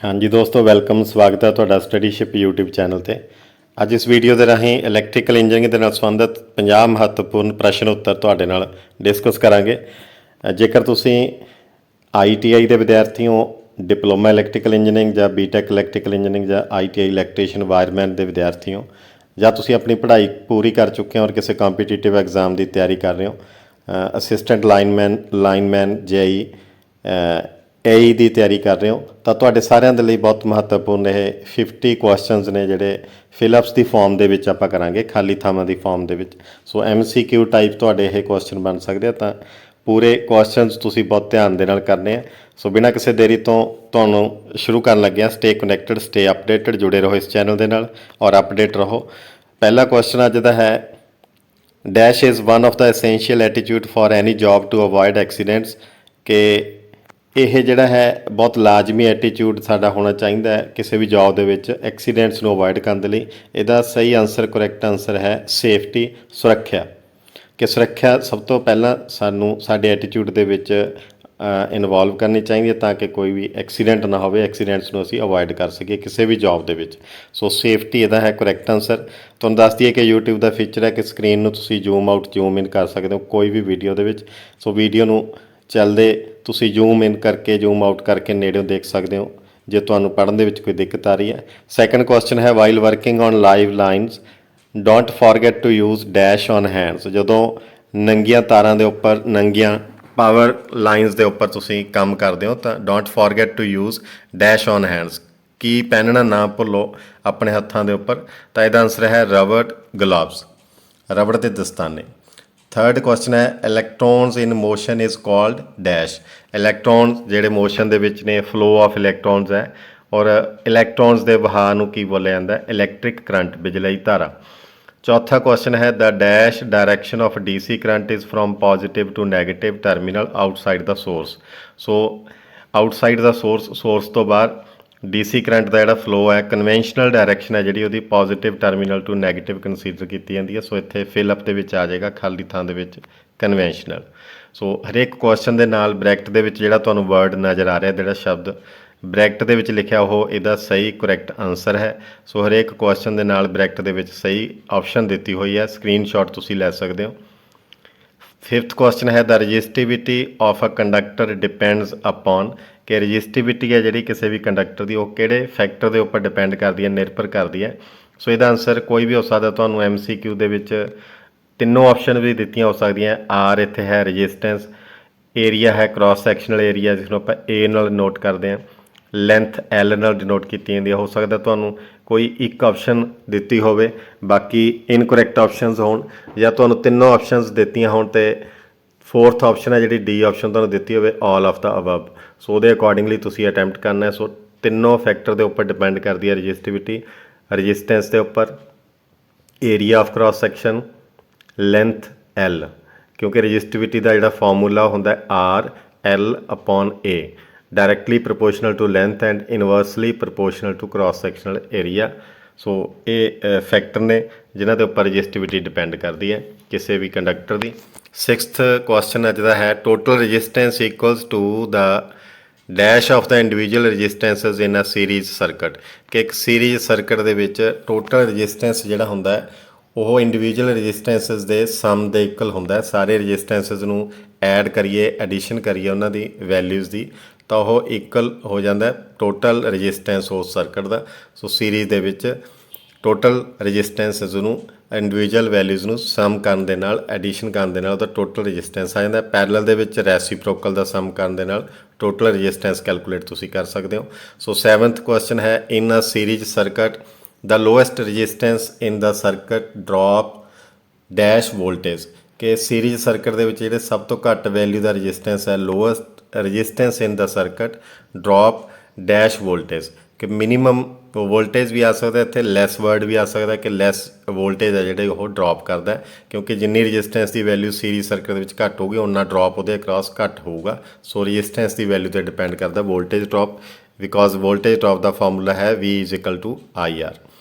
हाँ जी दोस्तों, वेलकम। स्वागत है ਤੁਹਾਡਾ ਸਟੱਡੀਸ਼ਿਪ YouTube ਚੈਨਲ ਤੇ। ਅੱਜ ਇਸ ਵੀਡੀਓ ਦੇ ਰਾਹੀਂ ਇਲੈਕਟ੍ਰੀਕਲ ਇੰਜੀਨੀਅਰਿੰਗ ਦੇ ਨਾਲ ਸੰਬੰਧਿਤ 50 ਮਹੱਤਵਪੂਰਨ ਪ੍ਰਸ਼ਨ ਉੱਤਰ ਤੁਹਾਡੇ ਨਾਲ ਡਿਸਕਸ ਕਰਾਂਗੇ। ਜੇਕਰ ਤੁਸੀਂ ITI ਦੇ ਵਿਦਿਆਰਥੀ ਹੋ, ਡਿਪਲੋਮਾ ਇਲੈਕਟ੍ਰੀਕਲ ਇੰਜੀਨੀਅਰਿੰਗ ਜਾਂ BTech ਇਲੈਕਟ੍ਰੀਕਲ ਇੰਜੀਨੀਅਰਿੰਗ ਜਾਂ ITI ਇਲੈਕਟ੍ਰੀਸ਼ੀਅਨ ਵਾਇਰਮੈਨ ਦੇ ਵਿਦਿਆਰਥੀ ਹੋ, ਜਾਂ ਤੁਸੀਂ ਆਪਣੀ ਪੜ੍ਹਾਈ ਪੂਰੀ ਕਰ ਚੁੱਕੇ ਹੋ ਔਰ ਕਿਸੇ ਕੰਪੀਟੀਟਿਵ ਐਗਜ਼ਾਮ ਦੀ ਤਿਆਰੀ ਕਰ ਰਹੇ ਹੋ, ਅਸਿਸਟੈਂਟ ਲਾਈਨਮੈਨ JEE AE ਦੀ ਤਿਆਰੀ ਕਰ ਰਹੇ ਹੋ, ਤਾਂ ਤੁਹਾਡੇ ਸਾਰਿਆਂ ਦੇ ਲਈ ਬਹੁਤ ਮਹੱਤਵਪੂਰਨ ਇਹ 50 ਕੁਐਸਚਨਸ ਨੇ ਜਿਹੜੇ ਫਿਲਅਪਸ ਦੀ ਫਾਰਮ ਦੇ ਵਿੱਚ ਆਪਾਂ ਕਰਾਂਗੇ, ਖਾਲੀ ਥਾਵਾਂ ਦੀ ਫਾਰਮ ਦੇ ਵਿੱਚ। ਸੋ MCQ ਟਾਈਪ ਤੁਹਾਡੇ ਇਹ ਕੁਐਸਚਨ ਬਣ ਸਕਦੇ ਆ, ਤਾਂ ਪੂਰੇ ਕੁਐਸਚਨਸ ਤੁਸੀਂ ਬਹੁਤ ਧਿਆਨ ਦੇ ਨਾਲ ਕਰਨੇ ਆ। ਸੋ ਬਿਨਾਂ ਕਿਸੇ ਦੇਰੀ ਤੋਂ ਤੁਹਾਨੂੰ ਸ਼ੁਰੂ ਕਰਨ ਲੱਗੇ ਹਾਂ। ਸਟੇ ਕਨੈਕਟਡ, ਸਟੇ ਅਪਡੇਟਡ, ਜੁੜੇ ਰਹੋ ਇਸ ਚੈਨਲ ਦੇ ਨਾਲ ਔਰ ਅਪਡੇਟ ਰਹੋ। ਪਹਿਲਾ ਕੁਐਸਚਨ ਅੱਜ ਦਾ ਹੈ, dash is one of the essential attitude for any job to avoid accidents. ਕਿ ਇਹ ਜਿਹੜਾ ਹੈ ਬਹੁਤ ਲਾਜ਼ਮੀ ਐਟੀਟਿਊਡ ਸਾਡਾ ਹੋਣਾ ਚਾਹੀਦਾ ਹੈ ਕਿਸੇ ਵੀ ਜੌਬ ਦੇ ਵਿੱਚ ਐਕਸੀਡੈਂਟਸ ਨੂੰ ਅਵੋਇਡ ਕਰਨ ਦੇ ਲਈ। ਇਹਦਾ ਸਹੀ ਆਨਸਰ, ਕਰੈਕਟ ਆਨਸਰ ਹੈ ਸੇਫਟੀ, ਸੁਰੱਖਿਆ। ਕਿ ਸੁਰੱਖਿਆ ਸਭ ਤੋਂ ਪਹਿਲਾਂ ਸਾਨੂੰ ਸਾਡੇ ਐਟੀਟਿਊਡ ਦੇ ਵਿੱਚ ਇਨਵੋਲਵ ਕਰਨੀ ਚਾਹੀਦੀ ਹੈ ਤਾਂ ਕਿ ਕੋਈ ਵੀ ਐਕਸੀਡੈਂਟ ਨਾ ਹੋਵੇ, ਐਕਸੀਡੈਂਟਸ ਨੂੰ ਅਸੀਂ ਅਵੋਇਡ ਕਰ ਸਕੀਏ ਕਿਸੇ ਵੀ ਜੌਬ ਦੇ ਵਿੱਚ। ਸੋ ਸੇਫਟੀ ਇਹਦਾ ਹੈ ਕਰੈਕਟ ਆਨਸਰ। ਤੁਹਾਨੂੰ ਦੱਸ ਦਈਏ ਕਿ YouTube ਦਾ ਫੀਚਰ ਹੈ ਕਿ ਸਕਰੀਨ ਨੂੰ ਤੁਸੀਂ ਜ਼ੂਮ ਆਊਟ, ਜ਼ੂਮ ਇਨ ਕਰ ਸਕਦੇ ਹੋ ਕੋਈ ਵੀ ਵੀਡੀਓ ਦੇ ਵਿੱਚ। ਸੋ ਵੀਡੀਓ ਨੂੰ ਚੱਲਦੇ ਤੁਸੀਂ ਜ਼ੂਮ ਇਨ ਕਰਕੇ, ਜ਼ੂਮ ਆਊਟ ਕਰਕੇ ਨੇੜਿਓਂ ਦੇਖ ਸਕਦੇ ਹੋ ਜੇ ਤੁਹਾਨੂੰ ਪੜ੍ਹਨ ਦੇ ਵਿੱਚ ਕੋਈ ਦਿੱਕਤ ਆ ਰਹੀ ਹੈ। ਸੈਕੰਡ ਕੁਐਸਚਨ ਹੈ, while working on live lines don't forget to use dash on hands. ਜਦੋਂ ਨੰਗੀਆਂ ਤਾਰਾਂ ਦੇ ਉੱਪਰ, ਨੰਗੀਆਂ ਪਾਵਰ ਲਾਈਨਸ ਦੇ ਉੱਪਰ ਤੁਸੀਂ ਕੰਮ ਕਰਦੇ ਹੋ ਤਾਂ don't forget to use dash on hands. ਕੀ ਪਹਿਨਣਾ ਨਾ ਭੁੱਲੋ ਆਪਣੇ ਹੱਥਾਂ ਦੇ ਉੱਪਰ। ਤਾਂ ਇਹਦਾ ਆਨਸਰ ਹੈ ਰਬੜ ਗਲਵਸ, ਰਬੜ ਦੇ ਦਸਤਾਨੇ। ਥਰਡ ਕੁਐਸਚਨ ਹੈ, electrons in motion is called dash. Electrons ਜਿਹੜੇ ਮੋਸ਼ਨ ਦੇ ਵਿੱਚ ਨੇ, ਫਲੋ ਆਫ ਇਲੈਕਟ੍ਰੋਨਸ ਹੈ, ਔਰ ਇਲੈਕਟ੍ਰੋਨਸ ਦੇ ਵਹਾਅ ਨੂੰ ਕੀ ਬੋਲਿਆ ਜਾਂਦਾ? ਇਲੈਕਟ੍ਰਿਕ ਕਰੰਟ, ਬਿਜਲਈ ਧਾਰਾ। ਚੌਥਾ ਕੁਐਸਚਨ ਹੈ, the dash direction of DC current is from positive to negative terminal outside the source. So outside the source ਤੋਂ ਬਾਹਰ DC ਕਰੰਟ ਦਾ ਜਿਹੜਾ ਫਲੋ ਹੈ, ਕਨਵੈਨਸ਼ਨਲ ਡਾਇਰੈਕਸ਼ਨ ਹੈ ਜਿਹੜੀ ਉਹਦੀ positive terminal to negative consider ਕੀਤੀ ਜਾਂਦੀ ਹੈ। ਸੋ ਇੱਥੇ ਫਿਲਅਪ ਦੇ ਵਿੱਚ ਆ ਜਾਏਗਾ ਖਾਲੀ ਥਾਂ ਦੇ ਵਿੱਚ ਕਨਵੈਨਸ਼ਨਲ। ਸੋ ਹਰੇਕ ਕੁਐਸਚਨ ਦੇ ਨਾਲ ਬ੍ਰੈਕਟ ਦੇ ਵਿੱਚ ਜਿਹੜਾ ਤੁਹਾਨੂੰ ਵਰਡ ਨਜ਼ਰ ਆ ਰਿਹਾ, ਜਿਹੜਾ ਸ਼ਬਦ ਬ੍ਰੈਕਟ ਦੇ ਵਿੱਚ ਲਿਖਿਆ, ਉਹ ਇਹਦਾ ਸਹੀ ਕਰੈਕਟ ਆਨਸਰ ਹੈ। ਸੋ ਹਰੇਕ ਕੁਐਸਚਨ ਦੇ ਨਾਲ ਬ੍ਰੈਕਟ ਦੇ ਵਿੱਚ ਸਹੀ ਆਪਸ਼ਨ ਦਿੱਤੀ ਹੋਈ ਹੈ, ਸਕਰੀਨਸ਼ਾਟ ਤੁਸੀਂ ਲੈ ਸਕਦੇ ਹੋ। ਫਿਫਥ ਕੁਐਸਚਨ ਹੈ, the resistivity of a conductor depends upon. ਕਿ ਰਜਿਸਟਿਵਿਟੀ ਹੈ ਜਿਹੜੀ ਕਿਸੇ ਵੀ ਕੰਡਕਟਰ ਦੀ, ਉਹ ਕਿਹੜੇ ਫੈਕਟਰ ਦੇ ਉੱਪਰ ਡਿਪੈਂਡ ਕਰਦੀ ਹੈ, ਨਿਰਭਰ ਕਰਦੀ ਹੈ। ਸੋ ਇਹਦਾ ਆਨਸਰ ਕੋਈ ਵੀ ਹੋ ਸਕਦਾ। ਤੁਹਾਨੂੰ MCQ ਦੇ ਵਿੱਚ ਤਿੰਨੋਂ ਆਪਸ਼ਨ ਵੀ ਦਿੱਤੀਆਂ ਹੋ ਸਕਦੀਆਂ। R ਇੱਥੇ ਹੈ ਰਜਿਸਟੈਂਸ, ਏਰੀਆ ਹੈ ਕ੍ਰਾਸ ਸੈਕਸ਼ਨਲ ਏਰੀਆ ਜਿਸ ਨੂੰ ਆਪਾਂ A ਨਾਲ ਨੋਟ ਕਰਦੇ ਹਾਂ, ਲੈਂਥ L ਨਾਲ ਡਿਨੋਟ ਕੀਤੀ ਜਾਂਦੀ ਹੈ। ਹੋ ਸਕਦਾ ਤੁਹਾਨੂੰ ਕੋਈ ਇੱਕ ਆਪਸ਼ਨ ਦਿੱਤੀ ਹੋਵੇ, ਬਾਕੀ ਇਨਕਰੈਕਟ ਆਪਸ਼ਨਸ ਹੋਣ, ਜਾਂ ਤੁਹਾਨੂੰ ਤਿੰਨੋਂ ਆਪਸ਼ਨਸ ਦਿੱਤੀਆਂ ਹੋਣ ਅਤੇ ਫੋਰਥ ਆਪਸ਼ਨ ਹੈ ਜਿਹੜੀ D ਆਪਸ਼ਨ ਤੁਹਾਨੂੰ ਦਿੱਤੀ ਹੋਵੇ, ਆਲ ਆਫ ਦਾ ਅਬਵ। ਸੋ ਉਹਦੇ ਅਕੋਰਡਿੰਗਲੀ ਤੁਸੀਂ ਅਟੈਂਪਟ ਕਰਨਾ ਹੈ। ਸੋ ਤਿੰਨੋਂ ਫੈਕਟਰ ਦੇ ਉੱਪਰ ਡਿਪੈਂਡ ਕਰਦੀ ਹੈ ਰਜਿਸਟਿਵਿਟੀ, ਰਜਿਸਟੈਂਸ ਦੇ ਉੱਪਰ, area of cross section, length L। ਕਿਉਂਕਿ ਰਜਿਸਟਿਵਿਟੀ ਦਾ ਜਿਹੜਾ ਫਾਰਮੂਲਾ ਹੁੰਦਾ RL/A, directly proportional to length and inversely proportional to cross sectional area. So ਇਹ ਫੈਕਟਰ ਨੇ ਜਿਨ੍ਹਾਂ ਦੇ ਉੱਪਰ ਰਜਿਸਟਿਵਿਟੀ ਡਿਪੈਂਡ ਕਰਦੀ ਹੈ ਕਿਸੇ ਵੀ ਕੰਡਕਟਰ ਦੀ। ਸਿਕਸਥ ਕੁਐਸਚਨ ਅੱਜ ਦਾ ਹੈ, total resistance equals to the dash of the individual resistances in a series circuit. ਕਿ ਇੱਕ ਸੀਰੀਜ਼ ਸਰਕਟ ਦੇ ਵਿੱਚ ਟੋਟਲ ਰਜਿਸਟੈਂਸ ਜਿਹੜਾ ਹੁੰਦਾ ਹੈ ਉਹ ਇੰਡੀਵਿਜੂਅਲ ਰਜਿਸਟੈਂਸਸ ਦੇ ਸਮ ਦੇ ਇਕੁਅਲ ਹੁੰਦਾ ਹੈ। ਸਾਰੇ ਰਜਿਸਟੈਂਸਸ ਨੂੰ ਐਡ ਕਰੀਏ, ਐਡੀਸ਼ਨ ਕਰੀਏ ਉਹਨਾਂ ਦੀ ਵੈਲਿਊਜ਼ ਦੀ, ਤਾਂ ਉਹ ਇਕੁਅਲ ਹੋ ਜਾਂਦਾ ਟੋਟਲ ਰਜਿਸਟੈਂਸ ਉਸ ਸਰਕਟ ਦਾ। ਸੋ ਸੀਰੀਜ਼ ਦੇ ਵਿੱਚ ਟੋਟਲ ਰਜਿਸਟੈਂਸਸ ਨੂੰ ਇੰਡੀਵਿਜੂਅਲ ਵੈਲਿਊਜ਼ ਨੂੰ ਸਮ ਕਰਨ ਦੇ ਨਾਲ, ਐਡੀਸ਼ਨ ਕਰਨ ਦੇ ਨਾਲ ਉਹਦਾ ਟੋਟਲ ਰਜਿਸਟੈਂਸ ਆ ਜਾਂਦਾ। ਪੈਰਲਲ ਦੇ ਵਿੱਚ ਰੈਸੀਪ੍ਰੋਕਲ ਦਾ ਸਮ ਕਰਨ ਦੇ ਨਾਲ ਟੋਟਲ ਰਜਿਸਟੈਂਸ ਕੈਲਕੂਲੇਟ ਤੁਸੀਂ ਕਰ ਸਕਦੇ ਹੋ। ਸੋ ਸੈਵਨਥ ਕੁਐਸਚਨ ਹੈ, in a series circuit the lowest resistance in the circuit drop dash voltage. ਕਿ ਸੀਰੀਜ਼ ਸਰਕਟ ਦੇ ਵਿੱਚ ਜਿਹੜੇ ਸਭ ਤੋਂ ਘੱਟ ਵੈਲਿਊ ਦਾ ਰਜਿਸਟੈਂਸ ਹੈ, lowest resistance in the circuit drop dash voltage. ਕਿ ਮਿਨੀਮਮ ਵੋਲਟੇਜ ਵੀ ਆ ਸਕਦਾ, ਇੱਥੇ ਲੈਸ ਵਰਡ ਵੀ ਆ ਸਕਦਾ ਕਿ ਲੈਸ ਵੋਲਟੇਜ ਹੈ ਜਿਹੜੇ ਉਹ ਡਰੋਪ ਕਰਦਾ, ਕਿਉਂਕਿ ਜਿੰਨੀ ਰਜਿਸਟੈਂਸ ਦੀ ਵੈਲਿਊ ਸੀਰੀਜ਼ ਸਰਕਟ ਦੇ ਵਿੱਚ ਘੱਟ ਹੋਊਗੀ ਉਨਾ ਡਰੋਪ ਉਹਦੇ ਅਕ੍ਰਾਸ ਘੱਟ ਹੋਊਗਾ। ਸੋ ਰਜਿਸਟੈਂਸ ਦੀ ਵੈਲਿਊ 'ਤੇ ਡਿਪੈਂਡ ਕਰਦਾ voltage drop, because voltage drop ਦਾ ਫਾਰਮੂਲਾ ਹੈ V=IR।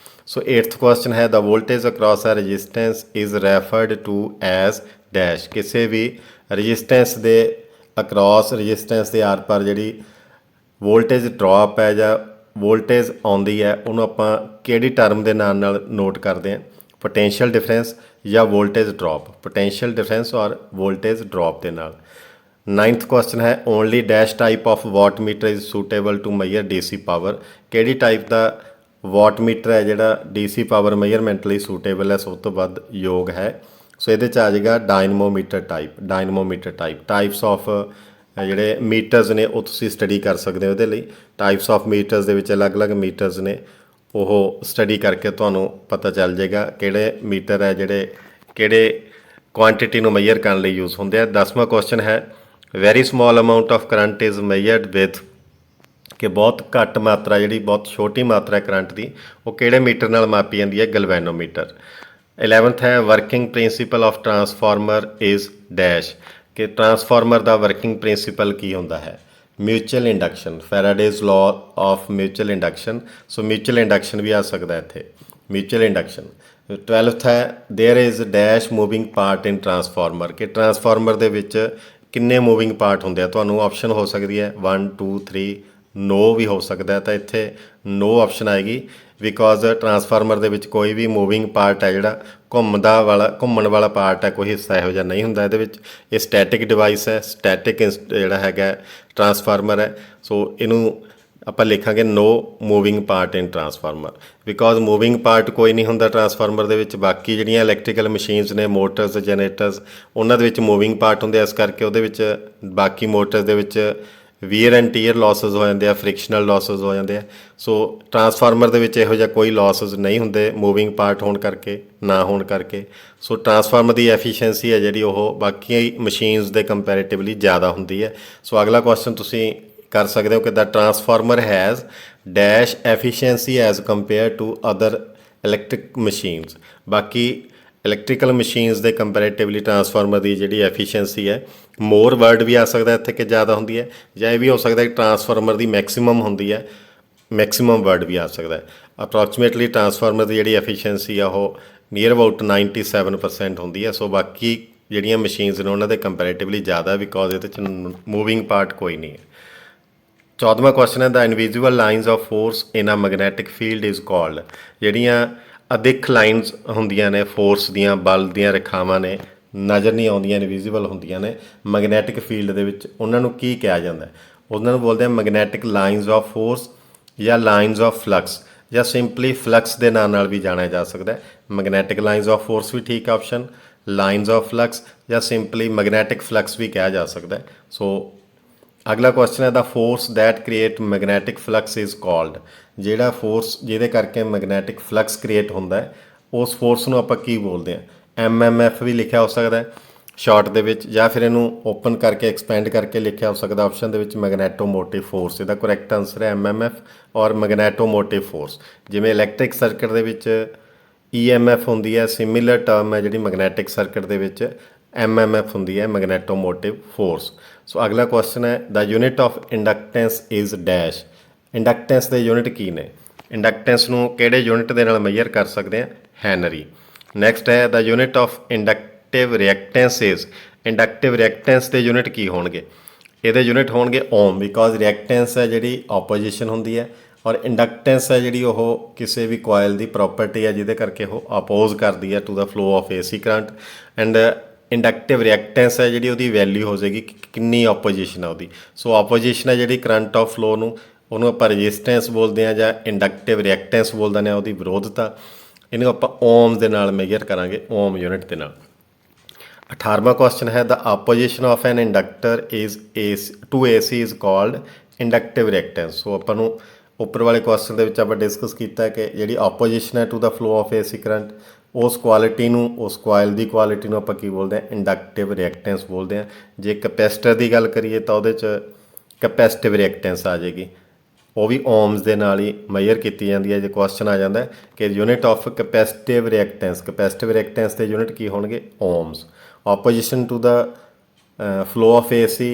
ਸੋ 8th ਕੁਐਸਚਨ ਹੈ, the voltage across a resistance is referred to as dash. ਕਿਸੇ ਵੀ ਰਜਿਸਟੈਂਸ ਦੇ ਅਕ੍ਰਾਸ, ਰਜਿਸਟੈਂਸ ਦੇ ਆਰ ਪਾਰ ਜਿਹੜੀ ਵੋਲਟੇਜ ਡਰੋਪ ਹੈ ਜਾਂ ਵੋਲਟੇਜ ਆਉਂਦੀ ਹੈ ਉਹਨੂੰ ਆਪਾਂ ਕਿਹੜੀ ਟਰਮ ਦੇ ਨਾਲ ਨੋਟ ਕਰਦੇ ਹਾਂ? ਪੋਟੈਂਸ਼ੀਅਲ ਡਿਫਰੈਂਸ ਜਾਂ ਵੋਲਟੇਜ ਡ੍ਰੌਪ, ਪੋਟੈਂਸ਼ੀਅਲ ਡਿਫਰੈਂਸ ਔਰ ਵੋਲਟੇਜ ਡ੍ਰੌਪ ਦੇ ਨਾਲ। 9th ਕੁਐਸਚਨ ਹੈ only dash type of wattmeter is suitable to measure DC power. ਕਿਹੜੀ ਟਾਈਪ ਦਾ ਵਾਟਮੀਟਰ ਹੈ ਜਿਹੜਾ ਡੀਸੀ ਪਾਵਰ ਮੇਜਰਮੈਂਟ ਲਈ ਸੂਟੇਬਲ ਹੈ, ਸਭ ਤੋਂ ਵੱਧ ਯੋਗ ਹੈ? ਸੋ ਇਹਦੇ 'ਚ ਆ ਜਾਏਗਾ ਡਾਇਨਮੋਮੀਟਰ ਟਾਈਪ। ਡਾਇਨਮੋਮੀਟਰ ਟਾਈਪਸ ਆਫ ਜਿਹੜੇ ਮੀਟਰਸ ਨੇ ਉਹ ਤੁਸੀਂ ਸਟੱਡੀ ਕਰ ਸਕਦੇ ਹੋ। ਉਹਦੇ ਲਈ ਟਾਈਪਸ ਆਫ ਮੀਟਰਸ ਦੇ ਵਿੱਚ ਅਲੱਗ-ਅਲੱਗ ਮੀਟਰਸ ਨੇ, ਉਹ ਸਟੱਡੀ ਕਰਕੇ ਤੁਹਾਨੂੰ ਪਤਾ ਚੱਲ ਜਾਏਗਾ ਕਿਹੜੇ ਮੀਟਰ ਹੈ ਜਿਹੜੇ ਕਿਹੜੇ ਕੁਆਂਟਿਟੀ ਨੂੰ ਮੈਜ਼ਰ ਕਰਨ ਲਈ ਯੂਜ਼ ਹੁੰਦੇ ਆ। 10ਵਾਂ ਕੁਐਸਚਨ ਹੈ very small amount of current is measured with, ਕਿ ਬਹੁਤ ਘੱਟ ਮਾਤਰਾ ਜਿਹੜੀ ਬਹੁਤ ਛੋਟੀ ਮਾਤਰਾ ਹੈ ਕਰੰਟ ਦੀ ਉਹ ਕਿਹੜੇ ਮੀਟਰ ਨਾਲ ਮਾਪੀ ਜਾਂਦੀ ਹੈ? ਗਲਵੈਨੋਮੀਟਰ। 11th ਹੈ working principle of transformer is dash, ਕਿ ਟਰਾਂਸਫਾਰਮਰ ਦਾ ਵਰਕਿੰਗ ਪ੍ਰਿੰਸੀਪਲ ਕੀ ਹੁੰਦਾ ਹੈ? Mutual induction, Faraday's law of mutual induction. So mutual induction ਵੀ ਆ ਸਕਦਾ ਇੱਥੇ, ਮਿਊਚੁਅਲ ਇੰਡਕਸ਼ਨ। 12th ਹੈ there is dash moving part in transformer, ਕਿ ਟਰਾਂਸਫਾਰਮਰ ਦੇ ਵਿੱਚ ਕਿੰਨੇ ਮੂਵਿੰਗ ਪਾਰਟ ਹੁੰਦੇ ਆ? ਤੁਹਾਨੂੰ ਆਪਸ਼ਨ ਹੋ ਸਕਦੀ ਹੈ 1 2 3, ਨੋ ਵੀ ਹੋ ਸਕਦਾ ਹੈ, ਤਾਂ ਇੱਥੇ ਨੋ ਆਪਸ਼ਨ ਆਏਗੀ ਬਿਕੋਜ਼ ਟਰਾਂਸਫਾਰਮਰ ਦੇ ਵਿੱਚ ਕੋਈ ਵੀ ਮੂਵਿੰਗ ਪਾਰਟ ਹੈ ਜਿਹੜਾ ਘੁੰਮਣ ਵਾਲਾ ਪਾਰਟ ਹੈ, ਕੋਈ ਹਿੱਸਾ ਇਹੋ ਜਿਹਾ ਨਹੀਂ ਹੁੰਦਾ ਇਹਦੇ ਵਿੱਚ। ਇਹ ਸਟੈਟਿਕ ਡਿਵਾਈਸ ਹੈ, ਸਟੈਟਿਕ ਜਿਹੜਾ ਹੈਗਾ ਟਰਾਂਸਫਾਰਮਰ ਹੈ। ਸੋ ਇਹਨੂੰ ਆਪਾਂ ਲਿਖਾਂਗੇ no moving part in transformer, because moving part ਕੋਈ ਨਹੀਂ ਹੁੰਦਾ ਟਰਾਂਸਫਾਰਮਰ ਦੇ ਵਿੱਚ। ਬਾਕੀ ਜਿਹੜੀਆਂ ਇਲੈਕਟ੍ਰੀਕਲ ਮਸ਼ੀਨਸ ਨੇ, ਮੋਟਰਸ, ਜਨਰੇਟਰਸ, ਉਹਨਾਂ ਦੇ ਵਿੱਚ ਮੂਵਿੰਗ ਪਾਰਟ ਹੁੰਦੇ ਆ, ਇਸ ਕਰਕੇ ਉਹਦੇ ਵਿੱਚ ਬਾਕੀ ਮੋਟਰਸ ਦੇ ਵਿੱਚ ਵੀਅਰ ਐਂਡ ਟੀਅਰ ਲਾਸਿਸ ਹੋ ਜਾਂਦੇ ਆ, ਫ੍ਰਿਕਸ਼ਨਲ ਲਾਸਿਸ ਹੋ ਜਾਂਦੇ ਆ। ਸੋ ਟਰਾਂਸਫਾਰਮਰ ਦੇ ਵਿੱਚ ਇਹੋ ਜਿਹਾ ਕੋਈ ਲਾਸਿਸ ਨਹੀਂ ਹੁੰਦੇ ਮੂਵਿੰਗ ਪਾਰਟ ਹੋਣ ਕਰਕੇ, ਨਾ ਹੋਣ ਕਰਕੇ। ਸੋ ਟਰਾਂਸਫਾਰਮਰ ਦੀ ਐਫੀਸ਼ੀਐਂਸੀ ਹੈ ਜਿਹੜੀ ਉਹ ਬਾਕੀ ਮਸ਼ੀਨਸ ਦੇ ਕੰਪੈਰੇਟਿਵਲੀ ਜ਼ਿਆਦਾ ਹੁੰਦੀ ਹੈ। ਸੋ ਅਗਲਾ ਕੁਐਸਚਨ ਤੁਸੀਂ ਕਰ ਸਕਦੇ ਹੋ ਕਿ the transformer has dash efficiency as compare to other electric machines. ਬਾਕੀ ਇਲੈਕਟ੍ਰੀਕਲ ਮਸ਼ੀਨਸ ਦੇ ਕੰਪੈਰੇਟਿਵਲੀ ਟਰਾਂਸਫਾਰਮਰ ਦੀ ਜਿਹੜੀ ਐਫੀਸ਼ੀਐਂਸੀ ਹੈ, ਮੋਰ ਵਰਡ ਵੀ ਆ ਸਕਦਾ ਇੱਥੇ ਕਿ ਜ਼ਿਆਦਾ ਹੁੰਦੀ ਹੈ, ਜਾਂ ਇਹ ਵੀ ਹੋ ਸਕਦਾ ਕਿ ਟਰਾਂਸਫਾਰਮਰ ਦੀ ਮੈਕਸਿਮਮ ਹੁੰਦੀ ਹੈ, ਮੈਕਸਿਮਮ ਵਰਡ ਵੀ ਆ ਸਕਦਾ ਹੈ। ਅਪਰੋਕਸੀਮੇਟਲੀ ਟਰਾਂਸਫਾਰਮਰ ਦੀ ਜਿਹੜੀ ਐਫੀਸ਼ੀਐਂਸੀ ਆ ਉਹ ਨੀਅਰ ਅਬਾਊਟ 97% ਹੁੰਦੀ ਹੈ। ਸੋ ਬਾਕੀ ਜਿਹੜੀਆਂ ਮਸ਼ੀਨਸ ਨੇ ਉਹਨਾਂ ਦੇ ਕੰਪੈਰੇਟਿਵਲੀ ਜ਼ਿਆਦਾ, ਬਿਕੋਜ਼ ਇਹਦੇ 'ਚ ਮੂਵਿੰਗ ਪਾਰਟ ਕੋਈ ਨਹੀਂ ਹੈ। 14ਵਾਂ ਕੁਐਸਚਨ ਹੈ the invisible lines of force in a magnetic field is called. ਜਿਹੜੀਆਂ ਅਦਿੱਖ ਲਾਈਨਸ ਹੁੰਦੀਆਂ ਨੇ ਫੋਰਸ ਦੀਆਂ, ਬਲ ਦੀਆਂ ਰੇਖਾਵਾਂ ਨੇ, ਨਜ਼ਰ ਨਹੀਂ ਆਉਂਦੀਆਂ, ਇਨਵਿਜ਼ੀਬਲ ਹੁੰਦੀਆਂ ਨੇ ਮੈਗਨੈਟਿਕ ਫੀਲਡ ਦੇ ਵਿੱਚ, ਉਹਨਾਂ ਨੂੰ ਕੀ ਕਿਹਾ ਜਾਂਦਾ? ਉਹਨਾਂ ਨੂੰ ਬੋਲਦੇ ਆ ਮੈਗਨੈਟਿਕ ਲਾਈਨਸ ਆਫ ਫੋਰਸ ਜਾਂ ਲਾਈਨਸ ਆਫ ਫਲਕਸ, ਜਾਂ ਸਿੰਪਲੀ ਫਲਕਸ ਦੇ ਨਾਂ ਨਾਲ ਵੀ ਜਾਣਿਆ ਜਾ ਸਕਦਾ ਹੈ। ਮੈਗਨੈਟਿਕ ਲਾਈਨਸ ਆਫ ਫੋਰਸ ਵੀ ਠੀਕ ਆਪਸ਼ਨ, ਲਾਈਨਸ ਆਫ ਫਲਕਸ ਜਾਂ ਸਿੰਪਲੀ ਮੈਗਨੈਟਿਕ ਫਲਕਸ ਵੀ ਕਿਹਾ ਜਾ ਸਕਦਾ ਹੈ। ਸੋ ਅਗਲਾ ਕੁਐਸਚਨ ਹੈ the force that create magnetic flux is called. ਜਿਹੜਾ ਫੋਰਸ ਜਿਹਦੇ ਕਰਕੇ ਮੈਗਨੈਟਿਕ ਫਲਕਸ ਕ੍ਰੀਏਟ ਹੁੰਦਾ ਹੈ, ਉਸ ਫੋਰਸ ਨੂੰ ਆਪਾਂ ਕੀ ਬੋਲਦੇ ਹਾਂ? MMF ਵੀ ਲਿਖਿਆ ਹੋ ਸਕਦਾ ਹੈ ਸ਼ਾਰਟ ਦੇ ਵਿੱਚ, ਜਾਂ ਫਿਰ ਇਹਨੂੰ ਓਪਨ ਕਰਕੇ ਐਕਸਪੈਂਡ ਕਰਕੇ ਲਿਖਿਆ ਹੋ ਸਕਦਾ ਆਪਸ਼ਨ ਦੇ ਵਿੱਚ ਮੈਗਨੈਟੋਮੋਟਿਵ ਫੋਰਸ। ਇਹਦਾ ਕਰੈਕਟ ਆਨਸਰ ਹੈ MMF ਔਰ ਮੈਗਨੈਟੋਮੋਟਿਵ ਫੋਰਸ। ਜਿਵੇਂ ਇਲੈਕਟ੍ਰਿਕ ਸਰਕਟ ਦੇ ਵਿੱਚ EMF ਹੁੰਦੀ ਹੈ, ਸਿਮਿਲਰ ਟਰਮ ਹੈ ਜਿਹੜੀ ਮੈਗਨੈਟਿਕ ਸਰਕਟ ਦੇ ਵਿੱਚ MMF ਹੁੰਦੀ ਹੈ, ਮੈਗਨੈਟੋਮੋਟਿਵ ਫੋਰਸ। ਸੋ ਅਗਲਾ ਕੁਐਸਚਨ ਹੈ ਦਾ ਯੂਨਿਟ ਆਫ ਇੰਡਕਟੈਂਸ ਇਜ਼ ਡੈਸ਼। ਇੰਡਕਟੈਂਸ ਦੇ ਯੂਨਿਟ ਕੀ ਨੇ? ਇੰਡਕਟੈਂਸ ਨੂੰ ਕਿਹੜੇ ਯੂਨਿਟ ਦੇ ਨਾਲ ਮੈਜ਼ਰ ਕਰ ਸਕਦੇ ਹਾਂ? ਹੈਨਰੀ। ਨੈਕਸਟ ਹੈ ਦਾ unit of inductive reactance is. Inductive reactance ਦੇ ਯੂਨਿਟ ਕੀ ਹੋਣਗੇ? ਇਹਦੇ ਯੂਨਿਟ ਹੋਣਗੇ ਓਮ, ਬਿਕੋਜ਼ ਰਿਐਕਟੈਂਸ ਹੈ ਜਿਹੜੀ ਆਪੋਜੀਸ਼ਨ ਹੁੰਦੀ ਹੈ, ਔਰ ਇੰਡਕਟੈਂਸ ਹੈ ਜਿਹੜੀ ਉਹ ਕਿਸੇ ਵੀ ਕੋਇਲ ਦੀ ਪ੍ਰੋਪਰਟੀ ਹੈ ਜਿਹਦੇ ਕਰਕੇ ਉਹ ਅਪੋਜ਼ ਕਰਦੀ ਹੈ to the flow of AC current. And inductive reactance ਹੈ ਜਿਹੜੀ ਉਹਦੀ ਵੈਲਿਊ ਹੋ ਜਾਏਗੀ ਕਿੰਨੀ ਆਪੋਜੀਸ਼ਨ ਆ ਉਹਦੀ। ਸੋ ਆਪੋਜੀਸ਼ਨ ਹੈ ਜਿਹੜੀ ਕਰੰਟ ਆਫ ਫਲੋ ਨੂੰ, ਉਹਨੂੰ ਆਪਾਂ ਰੈਜ਼ਿਸਟੈਂਸ ਬੋਲਦੇ ਹਾਂ ਜਾਂ ਇੰਡਕਟਿਵ ਰਿਐਕਟੈਂਸ ਬੋਲ ਦਿੰਦੇ ਹਾਂ, ਉਹਦੀ ਵਿਰੋਧਤਾ। ਇਹਨੂੰ ਆਪਾਂ ਓਮ ਦੇ ਨਾਲ ਮੇਜਰ ਕਰਾਂਗੇ, ਓਮ ਯੂਨਿਟ ਦੇ ਨਾਲ। 18ਵਾਂ ਕੁਐਸਚਨ ਹੈ the opposition of an inductor is to AC is called inductive reactance. So ਆਪਾਂ ਨੂੰ ਉੱਪਰ ਵਾਲੇ ਕੁਐਸਚਨ ਦੇ ਵਿੱਚ ਆਪਾਂ ਡਿਸਕਸ ਕੀਤਾ ਕਿ ਜਿਹੜੀ ਆਪੋਜੀਸ਼ਨ ਹੈ to the flow of AC current, ਉਸ ਕੁਆਲਿਟੀ ਨੂੰ, ਉਸ ਕੋਇਲ ਦੀ ਕੁਆਲਿਟੀ ਨੂੰ ਆਪਾਂ ਕੀ ਬੋਲਦੇ ਹਾਂ? ਇੰਡਕਟਿਵ ਰਿਐਕਟੈਂਸ ਬੋਲਦੇ ਹਾਂ। ਜੇ ਕਪੈਸਿਟਰ ਦੀ ਗੱਲ ਕਰੀਏ ਤਾਂ ਉਹਦੇ 'ਚ ਕਪੈਸਿਟਿਵ ਰਿਐਕਟੈਂਸ ਆ ਜਾਏਗੀ, ਉਹ ਵੀ ਓਮਸ ਦੇ ਨਾਲ ਹੀ ਮੈਜ਼ਰ ਕੀਤੀ ਜਾਂਦੀ ਹੈ। ਜੇ ਕੁਐਸਚਨ ਆ ਜਾਂਦਾ ਕਿ ਯੂਨਿਟ ਆਫ ਕਪੈਸਿਟਿਵ ਰਿਐਕਟੈਂਸ, ਕਪੈਸਿਟਿਵ ਰਿਐਕਟੈਂਸ ਦੇ ਯੂਨਿਟ ਕੀ ਹੋਣਗੇ? Ohms. Opposition to the flow of AC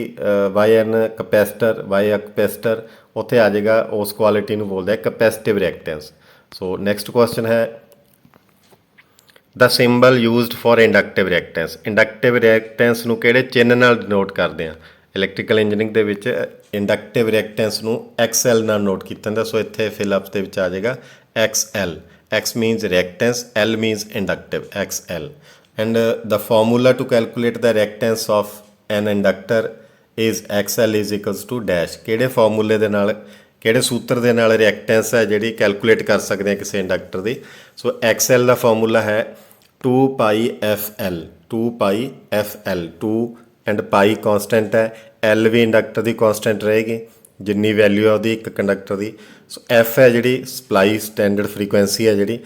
by an capacitor, by a capacitor, ਉੱਥੇ ਆ ਜਾਏਗਾ ਉਸ ਕੁਆਲਿਟੀ ਨੂੰ ਬੋਲਦੇ ਆ ਕਪੈਸਿਟਿਵ ਰਿਐਕਟੈਂਸ। ਸੋ ਨੈਕਸਟ ਕੁਐਸਚਨ ਹੈ the symbol used for inductive reactance. Inductive reactance ਨੂੰ ਕਿਹੜੇ ਚਿੰਨ੍ਹ ਨਾਲ ਡਿਨੋਟ ਕਰਦੇ ਆ? ਇਲੈਕਟ੍ਰੀਕਲ ਇੰਜੀਨੀਅਰਿੰਗ ਦੇ ਵਿੱਚ ਇੰਡਕਟਿਵ ਰਿਐਕਟੈਂਸ ਨੂੰ XL ਨਾਲ ਨੋਟ ਕੀਤਾ ਜਾਂਦਾ। ਸੋ ਇੱਥੇ ਫਿਲਅਪਸ ਦੇ ਵਿੱਚ ਆ ਜਾਏਗਾ XL। X means reactance, L means inductive, XL. And the formula to calculate the reactance of an inductor is XL is equals to dash। ਕਿਹੜੇ ਫਾਰਮੂਲੇ ਦੇ ਨਾਲ, ਕਿਹੜੇ ਸੂਤਰ ਦੇ ਨਾਲ ਰਿਐਕਟੈਂਸ ਹੈ ਜਿਹੜੀ ਕੈਲਕੂਲੇਟ ਕਰ ਸਕਦੇ ਹਾਂ ਕਿਸੇ ਇੰਡਕਟਰ ਦੀ। ਸੋ XL ਦਾ ਫਾਰਮੂਲਾ ਹੈ 2πfL, 2πfL, 2 ਐਂਡ ਪਾਈ ਕੌਂਸਟੈਂਟ ਹੈ, L ਵੀ ਇੰਡਕਟਰ ਦੀ ਕੌਂਸਟੈਂਟ ਰਹੇਗੀ ਜਿੰਨੀ ਵੈਲਿਊ ਆ ਉਹਦੀ ਇੱਕ ਕੰਡਕਟਰ ਦੀ। ਸੋ F ਹੈ ਜਿਹੜੀ ਸਪਲਾਈ ਸਟੈਂਡਰਡ ਫਰੀਕੁਐਂਸੀ ਹੈ, ਜਿਹੜੀ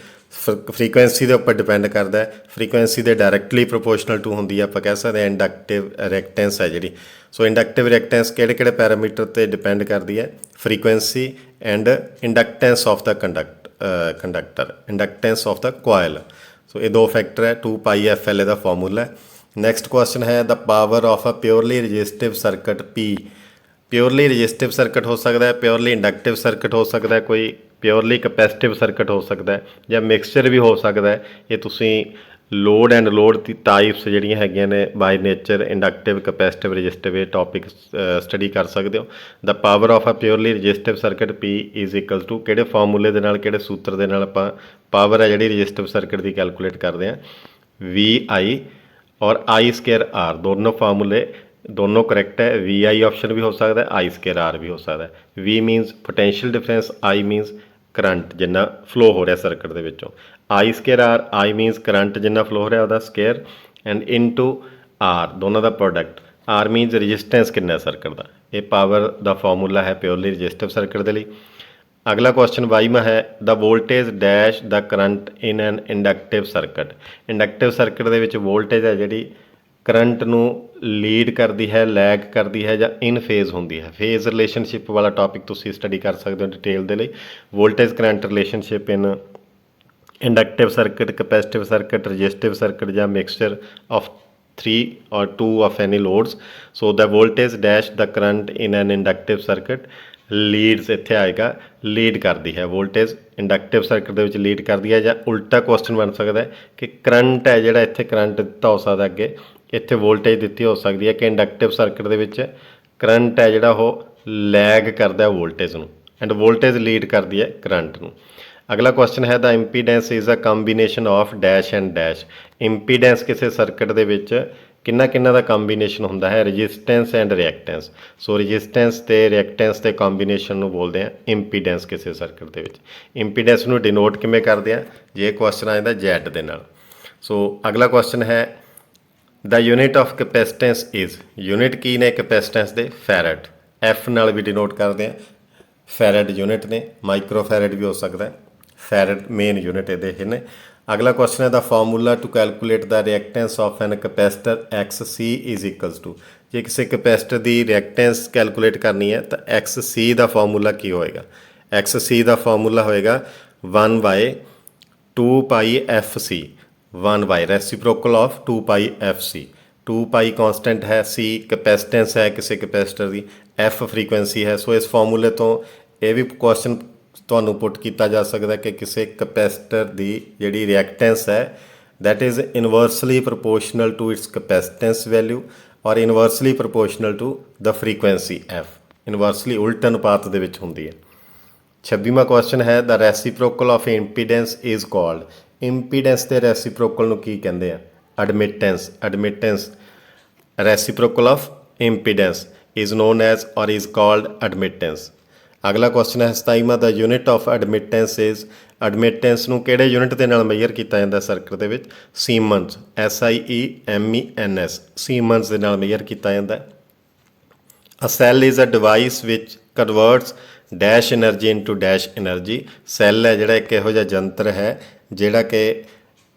ਫਰੀਕੁਐਂਸੀ ਦੇ ਉੱਪਰ ਡਿਪੈਂਡ ਕਰਦਾ ਹੈ, ਫਰੀਕੁਐਂਸੀ ਦੇ ਡਾਇਰੈਕਟਲੀ ਪ੍ਰੋਪੋਰਸ਼ਨਲ ਟੂ ਹੁੰਦੀ ਹੈ। ਆਪਾਂ ਕਹਿ ਸਕਦੇ ਹਾਂ ਇੰਡਕਟਿਵ ਰਿਐਕਟੈਂਸ ਹੈ ਜਿਹੜੀ। ਸੋ ਇੰਡਕਟਿਵ ਰਿਐਕਟੈਂਸ ਕਿਹੜੇ ਕਿਹੜੇ ਪੈਰਾਮੀਟਰ 'ਤੇ ਡਿਪੈਂਡ ਕਰਦੀ ਹੈ? Frequency and inductance of the conductor, inductance of the coil. So ਇਹ ਦੋ ਫੈਕਟਰ ਹੈ। 2πfL ਇਹਦਾ ਫਾਰਮੂਲਾ ਹੈ। ਨੈਕਸਟ ਕੁਐਸਚਨ ਹੈ the power of a purely resistive circuit P। Purely resistive circuit ਹੋ ਸਕਦਾ ਹੈ, ਪਿਓਰਲੀ ਇੰਡਕਟਿਵ ਸਰਕਟ ਹੋ ਸਕਦਾ ਹੈ, ਕੋਈ ਪਿਓਰਲੀ ਕਪੈਸਿਟਿਵ ਸਰਕਟ ਹੋ ਸਕਦਾ ਹੈ, ਜਾਂ ਮਿਕਸਚਰ ਵੀ ਹੋ ਸਕਦਾ ਹੈ। ਇਹ ਤੁਸੀਂ load and load the types ਜਿਹੜੀਆਂ ਹੈਗੀਆਂ ਨੇ ਬਾਈ ਨੇਚਰ, ਇੰਡਕਟਿਵ, ਕਪੈਸਿਟਿਵ, ਰਜਿਸਟਿਵ, ਇਹ ਟੌਪਿਕ ਸਟੱਡੀ ਕਰ ਸਕਦੇ ਹੋ। The power of a purely resistive circuit P is equal to, ਕਿਹੜੇ ਫਾਰਮੂਲੇ ਦੇ ਨਾਲ, ਕਿਹੜੇ ਸੂਤਰ ਦੇ ਨਾਲ ਆਪਾਂ ਪਾਵਰ ਹੈ ਜਿਹੜੀ ਰਜਿਸਟਿਵ ਸਰਕਟ ਦੀ ਕੈਲਕੂਲੇਟ ਕਰਦੇ ਹਾਂ? VI ਔਰ I²R ਦੋਨੋਂ ਫਾਰਮੂਲੇ ਦੋਨੋਂ ਕਰੈਕਟ ਹੈ। VI ਆਪਸ਼ਨ ਵੀ ਹੋ ਸਕਦਾ, I²R ਵੀ ਹੋ ਸਕਦਾ। V means potential difference, I means current ਜਿੰਨਾ ਫਲੋ ਹੋ ਰਿਹਾ ਸਰਕਟ ਦੇ ਵਿੱਚੋਂ। I²R, I ਮੀਨਸ ਕਰੰਟ ਜਿੰਨਾ ਫਲੋ ਹੋ ਰਿਹਾ ਉਹਦਾ ਸਕੇਅਰ, ਐਂਡ ਇਨਟੂ R ਦੋਨਾਂ ਦਾ ਪ੍ਰੋਡਕਟ। R ਮੀਨਸ ਰਜਿਸਟੈਂਸ ਕਿੰਨਾ ਸਰਕਟ ਦਾ। ਇਹ ਪਾਵਰ ਦਾ ਫਾਰਮੂਲਾ ਹੈ ਪਿਓਰਲੀ ਰਜਿਸਟਿਵ ਸਰਕਟ ਦੇ ਲਈ। ਅਗਲਾ ਕੁਐਸਚਨ 22ਵਾਂ ਹੈ the voltage dash the current in N inductive circuit. Inductive circuit ਦੇ ਵਿੱਚ ਵੋਲਟੇਜ ਹੈ ਜਿਹੜੀ ਕਰੰਟ ਨੂੰ ਲੀਡ ਕਰਦੀ ਹੈ, ਲੈਗ ਕਰਦੀ ਹੈ, ਜਾਂ ਇਨ ਫੇਜ਼ ਹੁੰਦੀ ਹੈ। ਫੇਜ਼ ਰਿਲੇਸ਼ਨਸ਼ਿਪ ਵਾਲਾ ਟੌਪਿਕ ਤੁਸੀਂ ਸਟੱਡੀ ਕਰ ਸਕਦੇ ਹੋ ਡਿਟੇਲ ਦੇ ਲਈ। ਵੋਲਟੇਜ ਕਰੰਟ ਰਿਲੇਸ਼ਨਸ਼ਿਪ ਇਨ ਇੰਡਕਟਿਵ ਸਰਕਟ, ਕਪੈਸਿਟਿਵ ਸਰਕਟ, ਰਜਿਸਟਿਵ ਸਰਕਟ, ਜਾਂ mixture of 3 or 2 of any loads. So the voltage dash the current in an inductive circuit leads ਇੱਥੇ ਆਏਗਾ, ਲੀਡ ਕਰਦੀ ਹੈ। ਵੋਲਟੇਜ ਇੰਡਕਟਿਵ ਸਰਕਟ ਦੇ ਵਿੱਚ ਲੀਡ ਕਰਦੀ ਹੈ। ਜਾਂ ਉਲਟਾ ਕੁਐਸਚਨ ਬਣ ਸਕਦਾ ਕਿ ਕਰੰਟ ਹੈ ਜਿਹੜਾ, ਇੱਥੇ ਕਰੰਟ ਦਿੱਤਾ ਹੋ ਸਕਦਾ, ਅੱਗੇ ਇੱਥੇ ਵੋਲਟੇਜ ਦਿੱਤੀ ਹੋ ਸਕਦੀ ਹੈ ਕਿ ਇੰਡਕਟਿਵ ਸਰਕਟ ਦੇ ਵਿੱਚ ਕਰੰਟ ਹੈ ਜਿਹੜਾ ਉਹ ਲੈਗ ਕਰਦਾ ਵੋਲਟੇਜ ਨੂੰ, ਐਂਡ ਵੋਲਟੇਜ ਲੀਡ ਕਰਦੀ ਹੈ ਕਰੰਟ ਨੂੰ। ਅਗਲਾ ਕੁਐਸਚਨ ਹੈ the impedance is a combination of dash and dash. Impedance ਕਿਸੇ ਸਰਕਟ ਦੇ ਵਿੱਚ ਕਿੰਨਾ ਕਿੰਨਾ ਦਾ ਕੰਬੀਨੇਸ਼ਨ ਹੁੰਦਾ ਹੈ? Resistance and reactance. So resistance ਤੇ ਰਿਐਕਟੈਂਸ ਦੇ ਕੰਬੀਨੇਸ਼ਨ ਨੂੰ ਬੋਲਦੇ ਆ ਇੰਪੀਡੈਂਸ ਕਿਸੇ ਸਰਕਟ ਦੇ ਵਿੱਚ। ਇੰਪੀਡੈਂਸ ਨੂੰ ਡਿਨੋਟ ਕਿਵੇਂ ਕਰਦੇ ਆ? ਜੇ ਕੁਐਸਚਨ ਆ ਜਾਂਦਾ Z ਦੇ ਨਾਲ। ਸੋ ਅਗਲਾ ਕੁਐਸਚਨ ਹੈ the unit of ਕਪੈਸਿਟੈਂਸ is. Unit ਕੀ ਨੇ ਕਪੈਸਿਟੈਂਸ ਦੇ? ਫੈਰਡ। F ਨਾਲ ਵੀ ਡਿਨੋਟ ਕਰਦੇ ਆ। ਫੈਰਡ ਯੂਨਿਟ ਨੇ, ਮਾਈਕਰੋ ਫੈਰਡ ਵੀ ਹੋ ਸਕਦਾ ਹੈ। ਫੈਰਡ ਮੇਨ ਯੂਨਿਟ ਇਹਦੇ ਇਹ ਨੇ। ਅਗਲਾ ਕੁਐਸਚਨ ਹੈ ਦਾ ਫਾਰਮੂਲਾ ਟੂ ਕੈਲਕੂਲੇਟ ਦਾ reactance of an capacitor XC is equals to. ਜੇ ਕਿਸੇ ਕਪੈਸਿਟਰ ਦੀ ਰਿਐਕਟੈਂਸ ਕੈਲਕੂਲੇਟ ਕਰਨੀ ਹੈ ਤਾਂ XC ਦਾ ਫਾਰਮੂਲਾ ਕੀ ਹੋਏਗਾ? XC ਦਾ ਫਾਰਮੂਲਾ ਹੋਏਗਾ 1/2πfC, 1 ਰੈਸੀਪ੍ਰੋਕਲ ਆਫ 2πfC। 2π ਕੌਂਸਟੈਂਟ ਹੈ, C ਕਪੈਸਿਟੈਂਸ ਹੈ ਕਿਸੇ ਕਪੈਸਿਟਰ ਦੀ, F ਫਰੀਕੁਐਂਸੀ ਹੈ। ਸੋ ਇਸ ਫਾਰਮੂਲੇ ਤੋਂ ਇਹ ਵੀ ਕੁਐਸਚਨ ਤੁਹਾਨੂੰ ਪੁੱਟ ਕੀਤਾ ਜਾ ਸਕਦਾ ਕਿ ਕਿਸੇ ਕਪੈਸਿਟਰ ਦੀ ਜਿਹੜੀ ਰਿਐਕਟੈਂਸ ਹੈ that is inversely proportional to its capacitance value ਔਰ inversely proportional to the frequency F। Inversely ਉਲਟ ਅਨੁਪਾਤ ਦੇ ਵਿੱਚ ਹੁੰਦੀ ਹੈ। 26ਵਾਂ ਕੁਐਸਚਨ ਹੈ the reciprocal of impedance is called. Impedance ਦੇ ਰੈਸੀਪ੍ਰੋਕਲ ਨੂੰ ਕੀ ਕਹਿੰਦੇ ਆ? Admittance. Admittance reciprocal of impedance is known as ਔਰ ਇਜ਼ ਕਾਲਡ ਐਡਮਿਟੈਂਸ। ਅਗਲਾ ਕੁਐਸਚਨ ਹੈ 27ਵਾਂ ਦਾ unit of admittance is. Admittance ਨੂੰ ਕਿਹੜੇ ਯੂਨਿਟ ਦੇ ਨਾਲ ਮੈਜ਼ਰ ਕੀਤਾ ਜਾਂਦਾ ਸਰਕਟ ਦੇ ਵਿੱਚ? ਸੀਮਨਸ, SIEMENS, ਸੀਮਨਸ ਦੇ ਨਾਲ ਮੈਜ਼ਰ ਕੀਤਾ ਜਾਂਦਾ ਹੈ। A cell is a device which converts dash energy into dash energy. Cell ਹੈ ਜਿਹੜਾ ਇੱਕ ਇਹੋ ਜਿਹਾ ਯੰਤਰ ਹੈ ਜਿਹੜਾ ਕਿ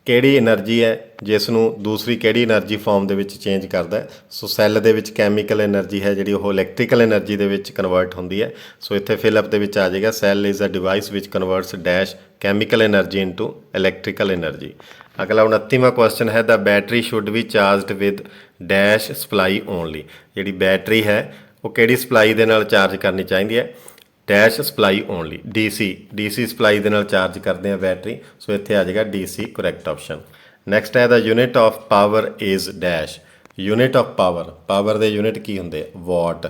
ਕਿਹੜੀ ਐਨਰਜੀ ਹੈ ਜਿਸ ਨੂੰ ਦੂਸਰੀ ਕਿਹੜੀ ਐਨਰਜੀ ਫਾਰਮ ਦੇ ਵਿੱਚ ਚੇਂਜ ਕਰਦਾ ਹੈ। ਸੋ ਸੈੱਲ ਦੇ ਵਿੱਚ ਕੈਮੀਕਲ ਐਨਰਜੀ ਹੈ ਜਿਹੜੀ ਉਹ ਇਲੈਕਟ੍ਰੀਕਲ ਐਨਰਜੀ ਦੇ ਵਿੱਚ ਕਨਵਰਟ ਹੁੰਦੀ ਹੈ। ਸੋ ਇੱਥੇ ਫਿਲਅਪ ਦੇ ਵਿੱਚ ਆ ਜਾਏਗਾ cell is a device which converts dash chemical energy into electrical energy. ਅਗਲਾ 29ਵਾਂ ਕੁਐਸਚਨ ਹੈ the battery should be charged with dash supply only. ਜਿਹੜੀ ਬੈਟਰੀ ਹੈ ਉਹ ਕਿਹੜੀ ਸਪਲਾਈ ਦੇ ਨਾਲ ਚਾਰਜ ਕਰਨੀ ਚਾਹੀਦੀ ਹੈ? Dash supply only, DC supply ਦੇ ਨਾਲ ਚਾਰਜ ਕਰਦੇ ਆ ਬੈਟਰੀ। ਸੋ ਇੱਥੇ ਆ ਜਾਏਗਾ DC ਕਰੈਕਟ ਆਪਸ਼ਨ। ਨੈਕਸਟ ਹੈ ਦਾ unit of power is dash. Unit of power, power के यूनिट की होंगे वॉट,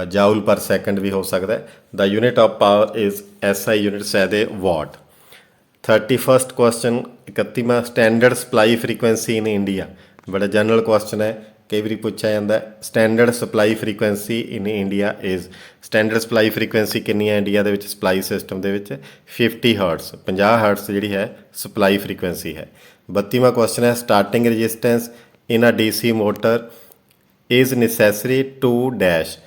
जाउल पर सैकेंड भी हो सकता है। The unit of power is SI units है दे वॉट। 31st क्वेश्चन 31वां, standard supply frequency in India, बड़ा जनरल क्वेश्चन है, कई बार पूछा जाता है। Standard supply frequency in India is, standard supply frequency कितनी है इंडिया के 'सप्लाई सिस्टम के 50 हर्ट्स, 50 हर्ट्स जी है सप्लाई फ्रीकुएंसी है। 32वां क्वेश्चन है, starting resistance in a DC motor is necessary to dash,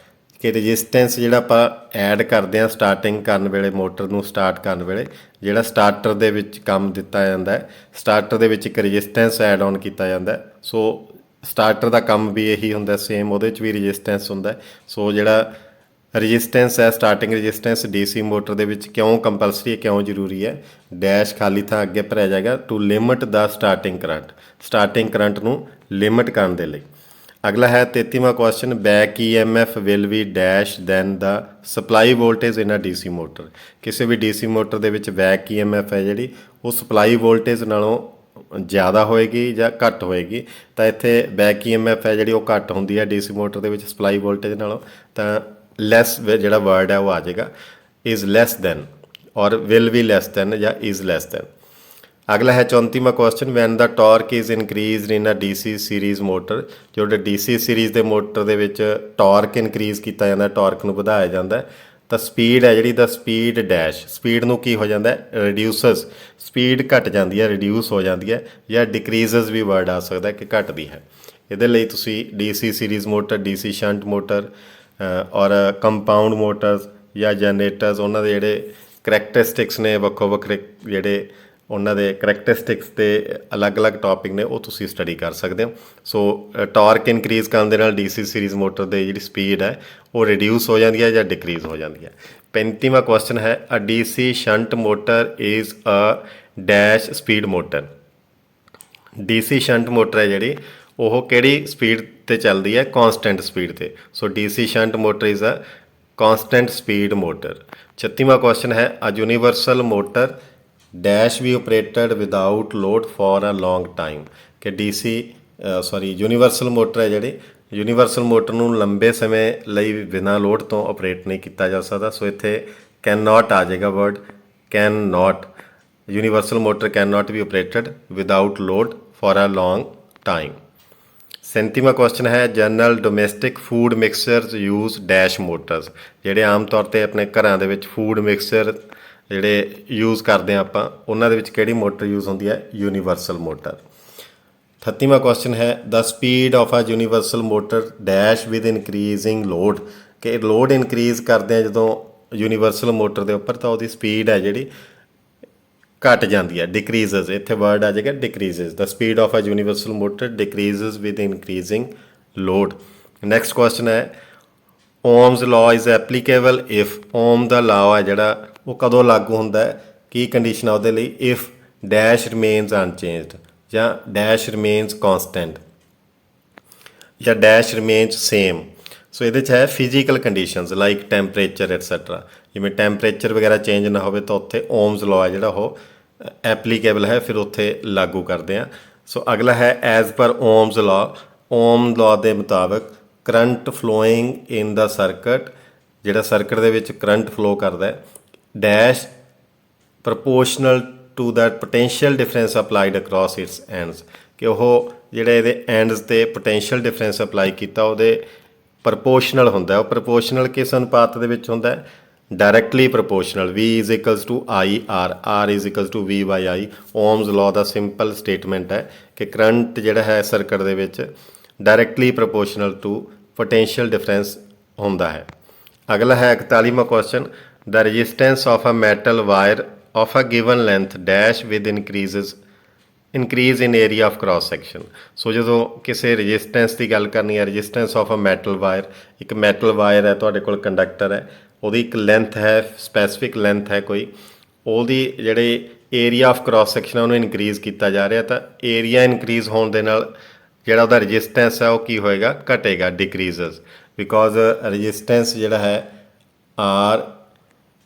कि रजिस्टेंस जोड़ा आप ऐड करते हैं स्टार्टिंग करने वेले, मोटर नूं स्टार्ट करने वेले जोड़ा स्टार्टर दे विच काम दिता जाता है, स्टार्टर दे विच एक रजिस्टेंस ऐड ऑन किया जाता है। सो स्टार्टर का काम भी यही होंदा, सेम वो भी रजिस्टेंस होंदा है। सो जोड़ा रजिस्टेंस है स्टार्टिंग रजिस्टेंस DC मोटर दे विच क्यों कंपलसरी है, क्यों जरूरी है, डैश खाली था अगे भरिया जाएगा, to limit the starting current, starting current नूं लिमिट करने के लिए। अगला है 33वां question, back EMF will be dash than the supply voltage in a DC motor, किसी भी DC मोटर के विच बैक EMF है जी वो सप्लाई वोल्टेज नालों ज़्यादा होएगी या घट होएगी, तो इत्थे बैक EMF है जी वो घट होंदी है DC मोटर के विच सप्लाई वोल्टेज नालों, तो लैस जोड़ा वर्ड है वो आ जाएगा इज़ लैस दैन, और विल बी लैस दैन या इज़ लैस दैन। अगला है 34वां question, when the torque is increase in a DC series motor, जो DC सीरीज़ के मोटर के विच टॉर्क इनक्रीज किया जाता है, टॉर्क नूं वधाया जाता है, तो स्पीड है जी द स्पीड डैश, स्पीड नूं की हो जाता है रिड्यूसस, स्पीड घट जाती है, रिड्यूस हो जाती है, या डिक्रीजस भी वर्ड आ सकता है कि घटती है। ये लिए तुसी DC series motor, DC shunt motor और कंपाउंड मोटर्स या जनरेटर्स उन्होंने जोड़े करैक्टरिस्टिक्स ने वक्खो वक्खरे जोड़े उन्होंने करैक्टरिस्टिक्स के अलग अलग टॉपिक ने वो तुसी स्टडी कर सकते हो। सो टॉर्क इनक्रीज करने नाल DC सीरीज़ मोटर की जी स्पीड है वो रिड्यूस हो जाती है या डिक्रीज हो जाती है। 35वां क्वेश्चन है, अ DC shunt motor is a dash speed motor, DC shunt motor है जी वो किहड़ी स्पीड ते चलती है, कॉन्सटेंट स्पीड ते। So DC shunt motor is a constant speed motor. 36वां क्वेश्चन है, a universal motor dash be operated without load for a long time, कि DC universal motor है जी, यूनीवर्सल मोटर नूं लंबे समय लई बिना लोड तो ऑपरेट नहीं किया जा सकता। सो इत्थे कैन नॉट आ जाएगा word, can not, universal motor can not be operated without load for a long time. 37वां क्वेश्चन है, general domestic food mixture use dash motors, ਜਿਹੜੇ आम तौर पर अपने घरों के फूड मिक्सचर ਜਿਹੜੇ यूज़ करते हैं ਆਪਾਂ ਉਹਨਾਂ ਦੇ ਵਿੱਚ ਕਿਹੜੀ ਮੋਟਰ यूज़ होती है, यूनीवर्सल मोटर। 38वां क्वेश्चन है, the speed of a universal motor dash with increasing load, कि लोड इनक्रीज करते हैं जो यूनीवर्सल मोटर के उपर तो वो स्पीड है जी घट जाती है, डिक्रीजेज, इत्थे वर्ड आ जाएगा decreases, the speed of a universal motor decreases with increasing load. Next question है, Ohm's law is applicable if, Ohm का लॉ है जोड़ा वो कदों लागू होंदा है, की कंडीशन है वो, इफ डैश रिमेन्स अनचेंज्ड या डैश रिमेन्स कॉन्सटेंट या डैश रिमेन्स सेम। सो ये है फिजिकल कंडीशनस लाइक टैंपरेचर एटसैट्रा, जिमें टैंपरेचर वगैरह चेंज ना हो तो उत्थे ओम्स लॉ है जोड़ा वो एप्लीकेबल है, फिर उत्थे लागू करते हैं। सो अगला है, एज पर ओम्स लॉ, ओम लॉ के मुताबिक current flowing in the circuit, जोड़ा सर्किट के विच करंट फ्लो करता है, dash proportional to that potential difference applied across its ends, कि वह जोड़े ये एंड्स ते पोटेंशियल डिफरेंस अप्लाई किया वो प्रपोर्शनल होंदा है। वो प्रपोर्शनल किस अनुपात के विच होंदा है, directly proportional, V is equals to I R, R is equals to V by I। Ohm's law का सिंपल स्टेटमेंट है कि करंट जोड़ा है सर्किट के विच directly proportional to potential difference होंदा है। अगला है 41वां question, the resistance of a metal wire of a given length dash with increase in area of cross section. So जो किसी रजिस्टेंस की गल करनी है, resistance of a metal wire, एक मैटल वायर है तुहाडे कोल, कंडक्टर है, वो एक लेंथ है, स्पैसीफिक लेंथ है कोई, वो जिहड़े एरिया ऑफ क्रॉस सैक्शन है उन्होंने इनक्रीज किया जा रहा, तो एरिया इनक्रीज होने दे नाल जिहड़ा उहदा रजिस्टेंस है वो की होएगा, घटेगा, डिक्रीजेस, बिकॉज रजिस्टेंस जिहड़ा है R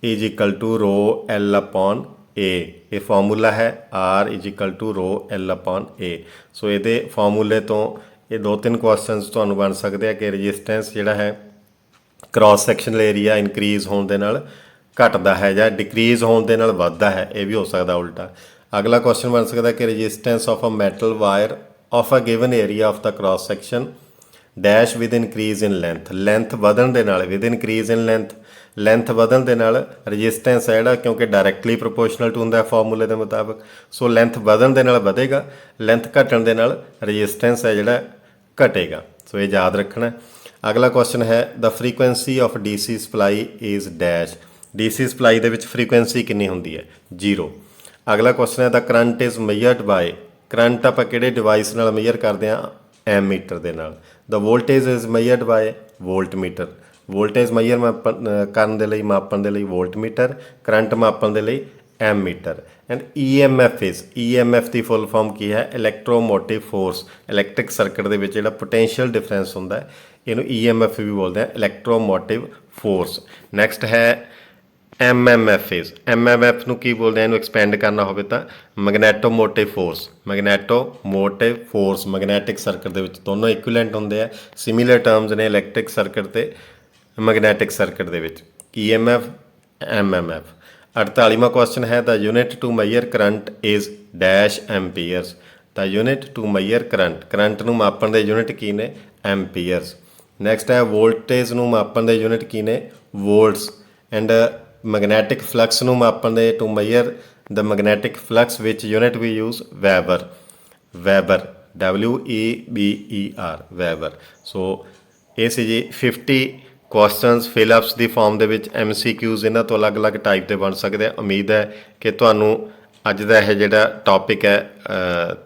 is equal to rho L upon A, ये फार्मूला है R is equal to rho L upon A। So ये फार्मूले तो ਇਹ 2-3 ਕੁਐਸਚਨਸ ਤੁਹਾਨੂੰ ਬਣ ਸਕਦੇ ਆ ਕਿ ਰੈਜ਼ਿਸਟੈਂਸ ਜਿਹੜਾ ਹੈ ਕ੍ਰਾਸ ਸੈਕਸ਼ਨਲ ਏਰੀਆ ਇਨਕਰੀਜ਼ ਹੋਣ ਦੇ ਨਾਲ ਘਟਦਾ ਹੈ ਜਾਂ ਡਿਕਰੀਜ਼ ਹੋਣ ਦੇ ਨਾਲ ਵੱਧਦਾ ਹੈ, ਇਹ ਵੀ ਹੋ ਸਕਦਾ ਉਲਟਾ। ਅਗਲਾ ਕੁਐਸਚਨ ਬਣ ਸਕਦਾ ਕਿ resistance of a metal wire of a given area of the cross section dash with increase in length ਵਧਣ ਦੇ ਨਾਲ, ਵਿਦ ਇਨਕਰੀਜ਼ ਇਨ ਲੈਂਥ ਵਧਣ ਦੇ ਨਾਲ ਰੈਜ਼ਿਸਟੈਂਸ ਹੈ ਜਿਹੜਾ, ਕਿਉਂਕਿ ਡਾਇਰੈਕਟਲੀ ਪ੍ਰੋਪੋਰਸ਼ਨਲ ਟੂ ਹੁੰਦਾ ਫਾਰਮੂਲੇ ਦੇ ਮੁਤਾਬਕ, ਸੋ ਲੈਂਥ ਵਧਣ ਦੇ ਨਾਲ ਵਧੇਗਾ, ਲੈਂਥ ਘਟਣ ਦੇ ਨਾਲ ਰੈਜ਼ਿਸਟੈਂਸ ਹੈ ਜਿਹੜਾ ਘਟੇਗਾ। ਸੋ ਇਹ ਯਾਦ ਰੱਖਣਾ। ਅਗਲਾ ਕੁਐਸਚਨ ਹੈ the frequency of DC supply is dash. DC supply ਦੇ ਵਿੱਚ ਫਰੀਕੁਐਂਸੀ ਕਿੰਨੀ ਹੁੰਦੀ ਹੈ? 0। ਅਗਲਾ ਕੁਐਸਚਨ ਹੈ ਦ current is measured bye. Current ਆਪਾਂ ਕਿਹੜੇ ਡਿਵਾਈਸ ਨਾਲ ਮੇਜਰ ਕਰਦੇ ਹਾਂ? ਐਮੀਟਰ ਦੇ ਨਾਲ। The voltage is measured by voltmeter. Voltage measure ਕਰਨ ਦੇ ਲਈ, ਮਾਪਣ ਦੇ ਲਈ ਵੋਲਟਮੀਟਰ, ਕਰੰਟ ਮਾਪਣ ਦੇ ਲਈ ਐਮੀਟਰ। And EMF the full form ਕੀ ਹੈ? ਇਲੈਕਟ੍ਰੋਮੋਟਿਵ ਫੋਰਸ। ਇਲੈਕਟ੍ਰਿਕ ਸਰਕਟ ਦੇ ਵਿੱਚ ਜਿਹੜਾ ਪੋਟੈਂਸ਼ੀਅਲ ਡਿਫਰੈਂਸ ਹੁੰਦਾ ਇਹਨੂੰ EMF ਵੀ ਬੋਲਦੇ ਆ, ਇਲੈਕਟ੍ਰੋਮੋਟਿਵ ਫੋਰਸ। ਨੈਕਸਟ ਹੈ MMF ਨੂੰ ਕੀ ਬੋਲਦੇ ਆ? ਇਹਨੂੰ ਐਕਸਪੈਂਡ ਕਰਨਾ ਹੋਵੇ ਤਾਂ ਮੈਗਨੈਟੋਮੋਟਿਵ ਫੋਰਸ। ਮੈਗਨੈਟਿਕ ਸਰਕਟ ਦੇ ਵਿੱਚ ਦੋਨੋਂ ਇਕੁਇਲੈਂਟ ਹੁੰਦੇ ਆ, ਸਿਮੀਲਰ ਟਰਮਸ ਨੇ ਇਲੈਕਟ੍ਰਿਕ ਸਰਕਟ ਤੇ ਮੈਗਨੈਟਿਕ ਸਰਕਟ ਦੇ ਵਿੱਚ, EMF MMF। 48ਵਾਂ ਕੁਐਸਚਨ ਹੈ the unit to measure current is dash amperes. The unit to measure current ਨੂੰ ਮਾਪਣ ਦੇ ਯੂਨਿਟ ਕੀ ਨੇ? ਐਂਪੀਅਰਸ। ਨੈਕਸਟ ਹੈ ਵੋਲਟੇਜ ਨੂੰ ਮਾਪਣ ਦੇ ਯੂਨਿਟ ਕੀ ਨੇ? ਵੋਲਟਸ। ਐਂਡ ਮੈਗਨੈਟਿਕ ਫਲਕਸ ਨੂੰ ਮਾਪਣ ਦੇ to measure the magnetic flux ਵਿੱਚ ਯੂਨਿਟ ਵੀ use weber. WEBER weber. So ਇਹ ਸੀ ਜੀ 50 ਕੁਐਸਚਨਸ ਫਿਲਅਪਸ ਦੀ ਫਾਰਮ ਦੇ ਵਿੱਚ MCQs। ਇਹਨਾਂ ਤੋਂ ਅਲੱਗ-ਅਲੱਗ ਟਾਈਪ ਦੇ ਬਣ ਸਕਦੇ ਆ। ਉਮੀਦ ਹੈ ਕਿ ਤੁਹਾਨੂੰ ਅੱਜ ਦਾ ਇਹ ਜਿਹੜਾ ਟੌਪਿਕ ਹੈ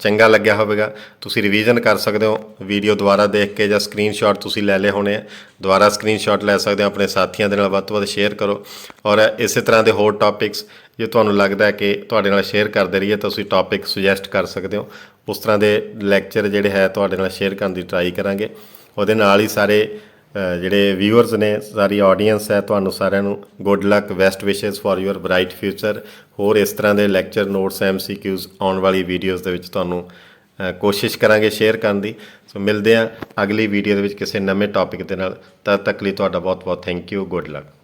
ਚੰਗਾ ਲੱਗਿਆ ਹੋਵੇਗਾ। ਤੁਸੀਂ ਰਿਵੀਜ਼ਨ ਕਰ ਸਕਦੇ ਹੋ ਵੀਡੀਓ ਦੁਬਾਰਾ ਦੇਖ ਕੇ, ਜਾਂ ਸਕਰੀਨਸ਼ਾਟ ਤੁਸੀਂ ਲੈ ਲਏ ਹੋਣੇ ਆ, ਦੁਬਾਰਾ ਸਕਰੀਨਸ਼ਾਟ ਲੈ ਸਕਦੇ ਹੋ। ਆਪਣੇ ਸਾਥੀਆਂ ਦੇ ਨਾਲ ਵੱਧ ਤੋਂ ਵੱਧ ਸ਼ੇਅਰ ਕਰੋ। ਔਰ ਇਸੇ ਤਰ੍ਹਾਂ ਦੇ ਹੋਰ ਟੌਪਿਕਸ ਜੇ ਤੁਹਾਨੂੰ ਲੱਗਦਾ ਹੈ ਕਿ ਤੁਹਾਡੇ ਨਾਲ ਸ਼ੇਅਰ ਕਰਦੇ ਰਹੀਏ ਤਾਂ ਤੁਸੀਂ ਟੌਪਿਕ ਸੁਜੈਸਟ ਕਰ ਸਕਦੇ ਹੋ। ਉਸ ਤਰ੍ਹਾਂ ਦੇ ਲੈਕਚਰ ਜਿਹੜੇ ਹੈ ਤੁਹਾਡੇ ਨਾਲ ਸ਼ੇਅਰ ਕਰਨ ਦੀ ਟਰਾਈ ਕਰਾਂਗੇ। ਉਹਦੇ ਨਾਲ ਹੀ ਸਾਰੇ ਜਿਹੜੇ ਵਿਊਅਰਸ ਨੇ, ਸਾਰੀ ਆਡੀਅנס ਹੈ, ਤੁਹਾਨੂੰ ਸਾਰਿਆਂ ਨੂੰ ਗੁੱਡ ਲੱਕ, ਬੈਸਟ ਵਿਸ਼ੇਸ ਫॉर ਯੂਅਰ ਬ੍ਰਾਈਟ ਫਿਊਚਰ। ਹੋਰ ਇਸ ਤਰ੍ਹਾਂ ਦੇ ਲੈਕਚਰ, ਨੋਟਸ, MCQs ਆਉਣ ਵਾਲੀ ਵੀਡੀਓਜ਼ ਦੇ ਵਿੱਚ ਤੁਹਾਨੂੰ ਕੋਸ਼ਿਸ਼ ਕਰਾਂਗੇ ਸ਼ੇਅਰ ਕਰਨ ਦੀ। ਸੋ ਮਿਲਦੇ ਹਾਂ ਅਗਲੀ ਵੀਡੀਓ ਦੇ ਵਿੱਚ ਕਿਸੇ ਨਵੇਂ ਟੌਪਿਕ ਦੇ ਨਾਲ। ਤਦ ਤੱਕ ਲਈ ਤੁਹਾਡਾ ਬਹੁਤ ਬਹੁਤ ਥੈਂਕ ਯੂ। Good luck.